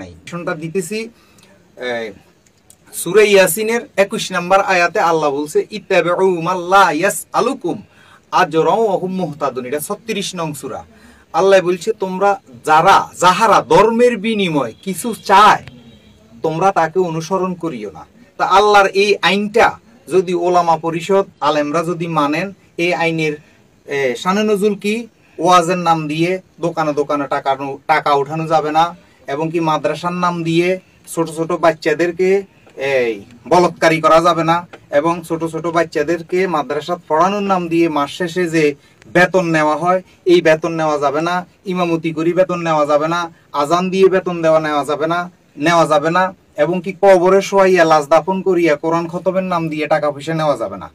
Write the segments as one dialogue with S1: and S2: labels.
S1: নাই দিতেছি সূরা ইয়াসিনের 21 নম্বর আয়াতে আল্লাহ বলছে ইত্তাবিউ মাল্লা ইয়াসআলুকুম আজরাও ওয়া হুম মুহতাদুন। এটা 36 নং সূরা। আল্লাহ বলছে তোমরা যাহারা ধর্মের বিনিময় কিছু চায় তোমরা তাকে অনুসরণ করিও না। তা আল্লাহর এই আইনটা যদি ওলামা পরিষদ আলেমরা যদি মানেন, এই আইনের শানে নজুল কি? ওয়াজের নাম দিয়ে দোকানে দোকানে টাকা উঠানো যাবে না, এবং কি মাদ্রাসার নাম দিয়ে ছোট ছোট বাচ্চাদেরকে বলৎকারী করা যাবে না, এবং ছোট ছোট বাচ্চাদেরকে মাদ্রাসা পড়ানোর নাম দিয়ে মাস শেষে যে বেতন নেওয়া হয় এই বেতন নেওয়া যাবে না, ইমামতি করি বেতন নেওয়া যাবে না, আজান দিয়ে বেতন নেওয়া যাবে না, এবং কি কবরে শোয়াইয়া লাশ দাফন করিয়া কোরআন খতমের নাম দিয়ে টাকা পয়সা নেওয়া যাবে না।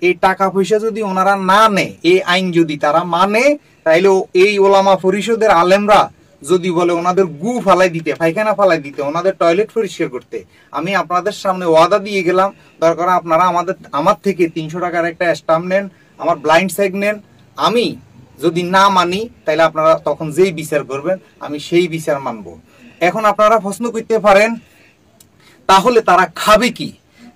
S1: এই টাকা পয়সা যদি ওনারা না নেয়, এই আইন যদি তারা মানে, তাইলে এই ওলামা পরিষদের আলেমরা যদি বলে ওনাদের গু ফালাই দিতে, পায়খানা ফালাই দিতে, ওনাদের টয়লেট পরিষ্কার করতে, আমি আপনাদের সামনে ওয়াদা দিয়ে গেলাম, দরকার আপনারা আমার থেকে 300 টাকার একটা স্ট্যাম্প নেন, আমার ব্লাইন্ড চেক নেন। আমি যদি না মানি তাহলে আপনারা তখন যেই বিচার করবেন আমি সেই বিচার মানব। এখন আপনারা প্রশ্ন করতে পারেন তাহলে তারা খাবে কি?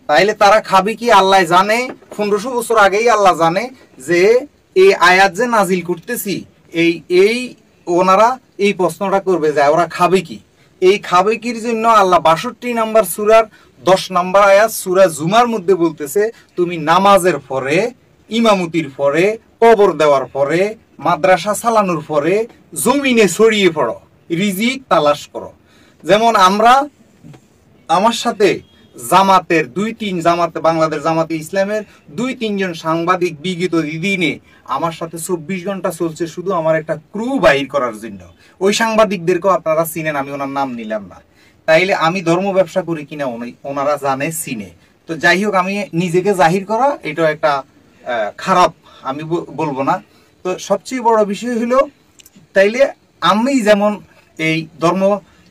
S1: তাইলে তারা খাবে কি আল্লাহ জানে। 1500 বছর আগেই আল্লাহ জানে যে এই আয়াত যে নাজিল করতেছি এই ওনারা এই প্রশ্নটা করবে যে ওরা খাবে কি। এই খাবে কির জন্য আল্লাহ 62 নম্বর সূরার 10 নম্বর আয়াত সূরা জুমার মধ্যে বলতেছে, তুমি নামাজের পরে, ইমামতির পরে, কবর দেওয়ার পরে, মাদ্রাসা চালানোর পরে জমিনে ছড়িয়ে পড়ো, রিজিক তালাশ করো। যেমন আমার সাথে জামাতের জামাতে বাংলাদেশ জামাতে ইসলামের 2-3 জন সাংবাদিক বিগত দিনে আমার সাথে 24 ঘন্টা চলছে শুধু আমার একটা ক্রু বাইর করার জন্য। ওই সাংবাদিকদেরকেও আপনারা চিনেন, আমি ওনার নাম নিলাম না। তাইলে আমি ধর্ম ব্যবসা করি কিনা ওনারা জানে, চিনে। তো যাই হোক, আমি নিজেকে জাহির করা এটা একটা খারাপ আমি বলবো না। তো সবচেয়ে বড় বিষয় হলো, তাইলে আমি যেমন এই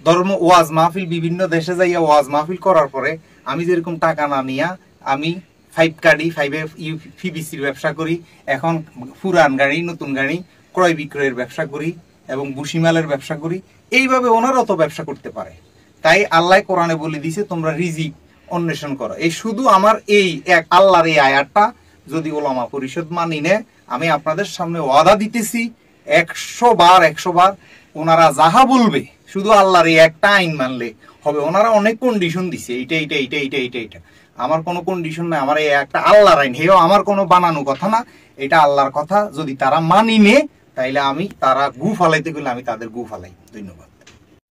S1: ধর্ম ওয়াজ মাহফিল বিভিন্ন দেশে যাইয়া ওয়াজ মাহফিল করার পরে আমি যেরকম টাকা না নিয়া আমি 5 কার্ডি 5 পিবিসির ব্যবসা করি, এখন পুরান গাড়ি নতুন গাড়ি ক্রয় বিক্রয়ের ব্যবসা করি এবং বুসিমালের ব্যবসা করি, এইভাবে ওনারাও তো ব্যবসা করতে পারে। তাই আল্লাহ কোরআনে বলে দিয়েছে তোমরা রিজিক অন্বেষণ করো। এই শুধু আমার এই এক আল্লাহর এই আয়াতটা যদি ওলামা পরিষদ মানি নে, আমি আপনাদের সামনে ওয়াদা দিতেছি 100 বার ওনারা যাহা বলবে শুধু আল্লাহর এই একটা আইন মানলে হবে। ওনারা অনেক কন্ডিশন দিছে, এইটা আমার কোনো কন্ডিশন নাই, আমার এই একটা আল্লাহর আইন, হেও আমার কোনো বানানো কথা না, এটা আল্লাহর কথা। যদি তারা মানি নে তাইলে তারা গু ফালাইতে গেলে আমি তাদের গু ফালাই। ধন্যবাদ।